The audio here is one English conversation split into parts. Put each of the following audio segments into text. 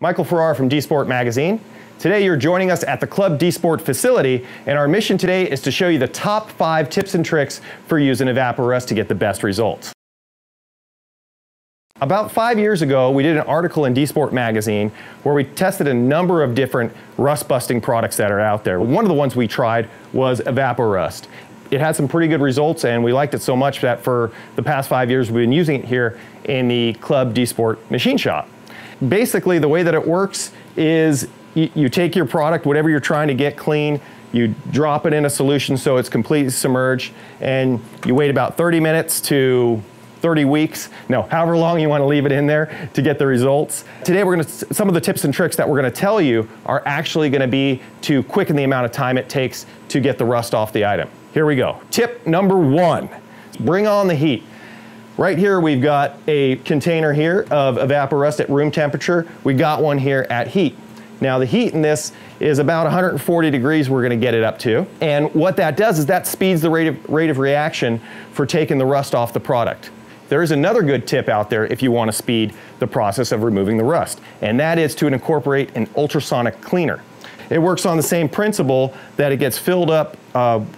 Michael Farrar from D-Sport Magazine. Today you're joining us at the Club D-Sport facility, and our mission today is to show you the top 5 tips and tricks for using Evapo-Rust to get the best results. About 5 years ago, we did an article in D-Sport Magazine where we tested a number of different rust-busting products that are out there. One of the ones we tried was Evapo-Rust. It had some pretty good results, and we liked it so much that for the past 5 years we've been using it here in the Club D-Sport machine shop. Basically, the way that it works is you take your product, whatever you're trying to get clean, you drop it in a solution so it's completely submerged, and you wait about 30 minutes to 30 weeks, however long you want to leave it in there to get the results. Today some of the tips and tricks that we're going to tell you are actually going to be to quicken the amount of time it takes to get the rust off the item. Here we go. Tip number 1, bring on the heat. Right here we've got a container here of Evapo-Rust at room temperature. We got one here at heat. Now the heat in this is about 140 degrees we're going to get it up to. And what that does is that speeds the rate of reaction for taking the rust off the product. There is another good tip out there if you want to speed the process of removing the rust, and that is to incorporate an ultrasonic cleaner. It works on the same principle that it gets filled up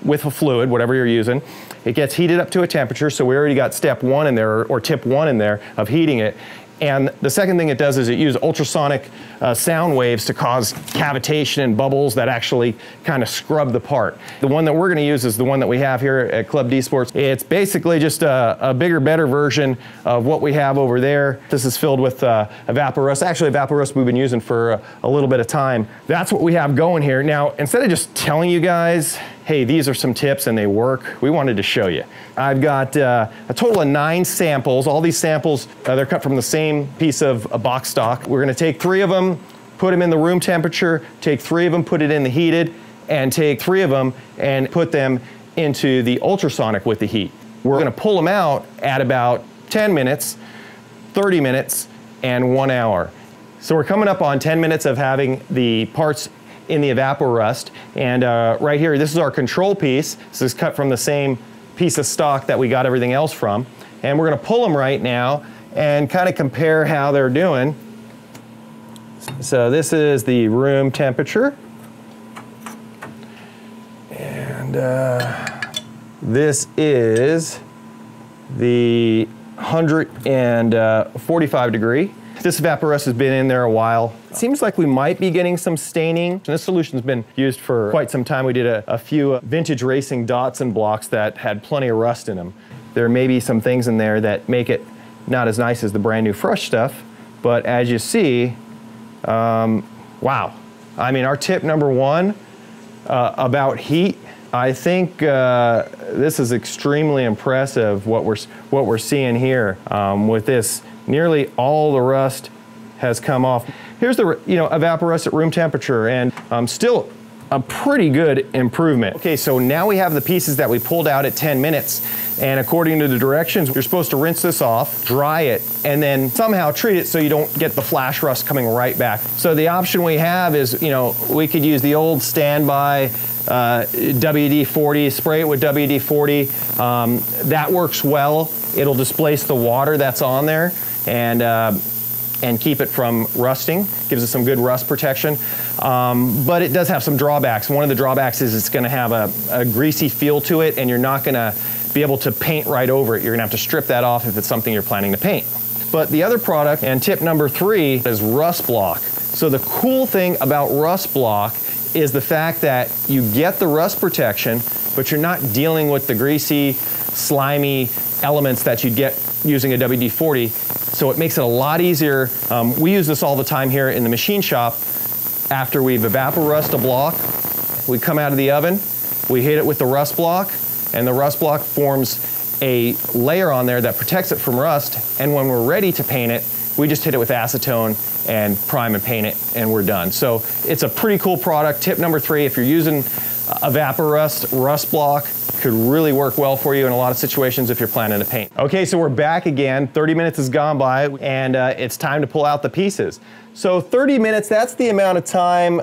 with a fluid, whatever you're using. It gets heated up to a temperature, so we already got step 1 in there, or tip 1 in there of heating it. And the second thing it does is it uses ultrasonic sound waves to cause cavitation and bubbles that actually kind of scrub the part. The one that we're going to use is the one that we have here at Club D-Sports. It's basically just a bigger, better version of what we have over there. This is filled with Evapo-Rust. Actually, Evapo-Rust we've been using for a little bit of time. That's what we have going here. Now, instead of just telling you guys, hey, these are some tips and they work, we wanted to show you. I've got a total of 9 samples. All these samples, they're cut from the same piece of box stock. We're gonna take 3 of them, put them in the room temperature, take 3 of them, put it in the heated, and take 3 of them and put them into the ultrasonic with the heat. We're gonna pull them out at about 10 minutes, 30 minutes, and 1 hour. So we're coming up on 10 minutes of having the parts in the Evapo-Rust, and right here, this is our control piece. This is cut from the same piece of stock that we got everything else from, and we're gonna pull them right now and kind of compare how they're doing. So this is the room temperature, and this is the 145 degree. This Evapo-Rust has been in there a while. It seems like we might be getting some staining. This solution's been used for quite some time. We did a few vintage racing Datsun blocks that had plenty of rust in them. There may be some things in there that make it not as nice as the brand new fresh stuff, but as you see, wow. I mean, our tip number 1 about heat, I think this is extremely impressive what we're seeing here with this. Nearly all the rust has come off. Here's the Evapo-Rust at room temperature, and still a pretty good improvement. Okay, so now we have the pieces that we pulled out at 10 minutes, and according to the directions, you're supposed to rinse this off, dry it, and then somehow treat it so you don't get the flash rust coming right back. So the option we have is, we could use the old standby WD-40, spray it with WD-40. That works well. It'll displace the water that's on there and keep it from rusting. Gives us some good rust protection. But it does have some drawbacks. One of the drawbacks is it's gonna have a greasy feel to it, and you're not gonna be able to paint right over it. You're gonna have to strip that off if it's something you're planning to paint. But the other product, and tip number 3, is Rustblock. So the cool thing about Rustblock is the fact that you get the rust protection, but you're not dealing with the greasy, slimy elements that you'd get using a WD-40. So it makes it a lot easier. We use this all the time here in the machine shop. After we've Evapo-Rust a block, we come out of the oven, we hit it with the Rustblock, and the Rustblock forms a layer on there that protects it from rust, and when we're ready to paint it, we just hit it with acetone and prime and paint it, and we're done. So it's a pretty cool product. Tip number 3, if you're using Evapo-Rust, Rustblock could really work well for you in a lot of situations if you're planning to paint. Okay, so we're back again. 30 minutes has gone by, and it's time to pull out the pieces. So 30 minutes, that's the amount of time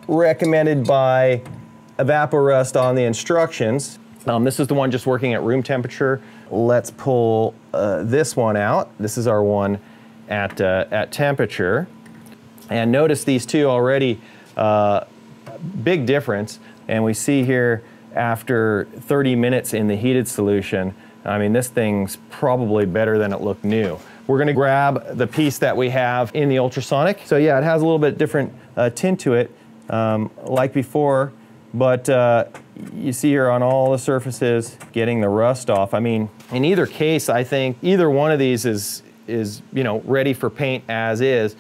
recommended by Evapo-Rust on the instructions. This is the one just working at room temperature. Let's pull this one out. This is our one at temperature. And notice these two already, big difference. And we see here after 30 minutes in the heated solution, I mean, this thing's probably better than it looked new. We're gonna grab the piece that we have in the ultrasonic. So yeah, it has a little bit different tint to it, like before, but you see here on all the surfaces, getting the rust off. I mean, in either case, I think either one of these is you know, ready for paint as is.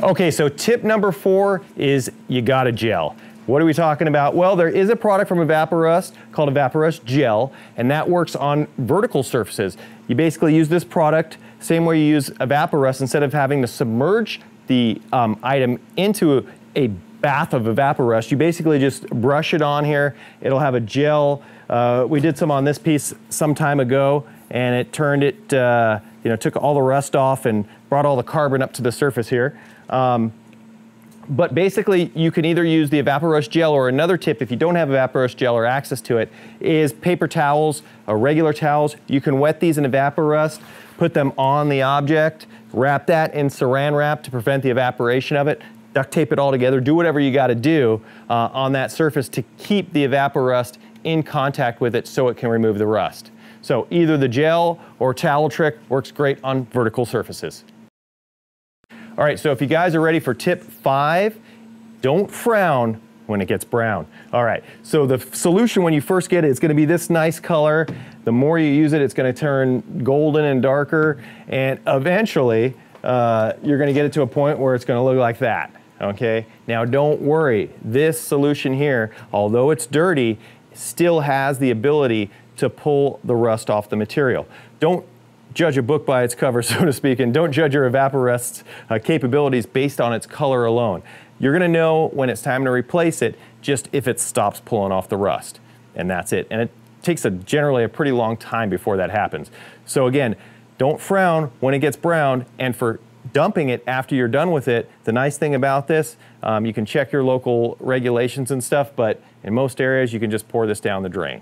Okay, so tip number 4 is you gotta gel. What are we talking about? Well, there is a product from Evapo-Rust called Evapo-Rust Gel, and that works on vertical surfaces. You basically use this product, same way you use Evapo-Rust, instead of having to submerge the item into a bath of Evapo-Rust, you basically just brush it on here. It'll have a gel. We did some on this piece some time ago, and it turned it, you know, took all the rust off and brought all the carbon up to the surface here. But basically, you can either use the Evapo-Rust Gel, or another tip, if you don't have Evapo-Rust Gel or access to it, is paper towels, regular towels. You can wet these in Evapo-Rust, put them on the object, wrap that in saran wrap to prevent the evaporation of it, duct tape it all together, do whatever you gotta do on that surface to keep the Evapo-Rust in contact with it so it can remove the rust. So either the gel or towel trick works great on vertical surfaces. All right, so if you guys are ready for tip 5, don't frown when it gets brown. All right, so the solution when you first get it, it's gonna be this nice color. The more you use it, it's gonna turn golden and darker, and eventually, you're gonna get it to a point where it's gonna look like that, okay? Now don't worry, this solution here, although it's dirty, still has the ability to pull the rust off the material. Don't judge a book by its cover, so to speak, and don't judge your Evapo-Rust's capabilities based on its color alone. You're gonna know when it's time to replace it, just if it stops pulling off the rust, and that's it. And it takes generally a pretty long time before that happens. So again, don't frown when it gets brown, and for dumping it after you're done with it, the nice thing about this, you can check your local regulations and stuff, but in most areas, you can just pour this down the drain.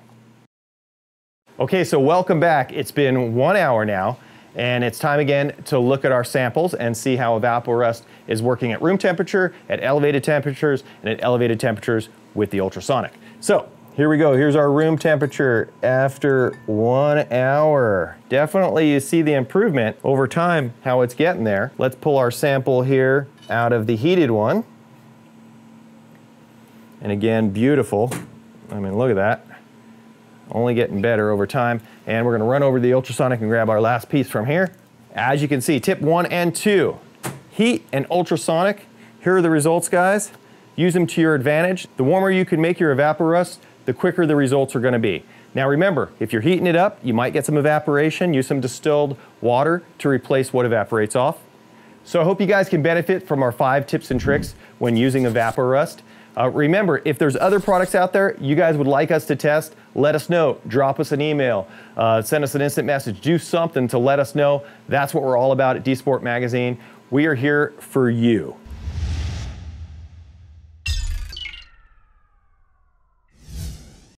Okay, so welcome back. It's been 1 hour now, and it's time again to look at our samples and see how Evapo-Rust is working at room temperature, at elevated temperatures, and at elevated temperatures with the ultrasonic. So here we go. Here's our room temperature after 1 hour. Definitely you see the improvement over time, how it's getting there. Let's pull our sample here out of the heated one. And again, beautiful. I mean, look at that. Only getting better over time. And we're gonna run over to the ultrasonic and grab our last piece from here. As you can see, tip 1 and 2, heat and ultrasonic. Here are the results, guys. Use them to your advantage. The warmer you can make your Evapo-Rust, the quicker the results are gonna be. Now remember, if you're heating it up, you might get some evaporation. Use some distilled water to replace what evaporates off. So I hope you guys can benefit from our 5 tips and tricks when using Evapo-Rust. Remember, if there's other products out there you guys would like us to test, let us know. Drop us an email, send us an instant message, do something to let us know. That's what we're all about at D-Sport Magazine. We are here for you.